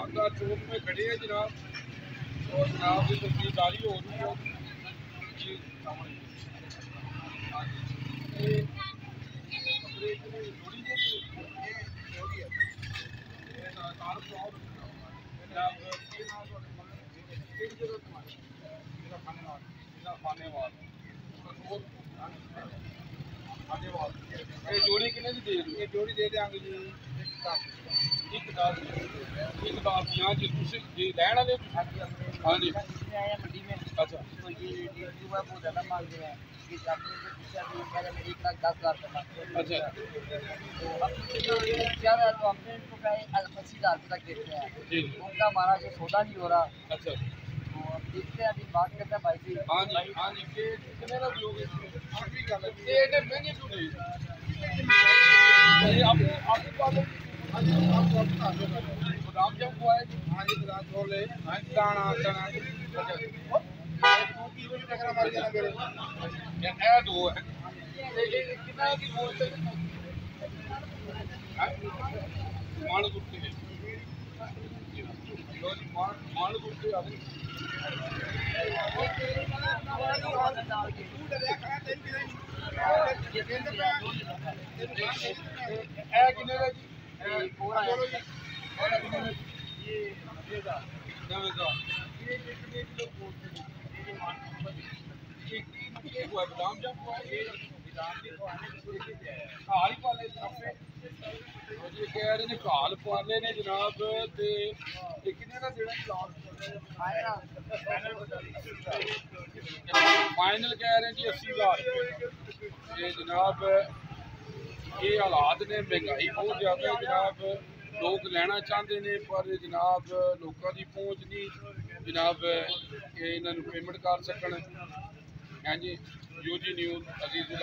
दुकानदार चौक में खड़े हैं जनाब, और जनाब की तस्वीरदारी हो रही है। जोड़ी कितने की दे रही? ये जोड़ी दे देंगे जी एक दाल यहाँ जी लैन वाले। हाँ जी मंडी में। अच्छा तो ये बहुत ज़्यादा मांग रहे हैं कि 1,10,000 अच्छा तो क्या है, तो हमने इनको 80,000 तक देते हैं जी। उनका हमारा जो सौदा नहीं हो रहा। अच्छा तो अब देखते हैं, अभी बात करते हैं भाई से। हाँ जी हाँ जी कितने का दियोगे? महंगे क्यों नहीं? बादाम जब हुआ है। हाँ जी बादाम छोले दाना चना दो है। कितना की बोलते हैं मान गुट्टे मान गुट्टे बादाम जब हाल पाले ये कह रहे ने घाल पाले ने जनाब, ते कितने का देना फाइनल कह रहे हैं जी 80,000 ये जनाब। ये हालात ने महंगाई बहुत ज़्यादा है जनाब, लोग लेना चाहते हैं पर जनाब लोगों की पहुँच नहीं जनाब कि इन्होंने पेमेंट कर सकन। हाँ जी यूजी न्यूज़ अजीजुल।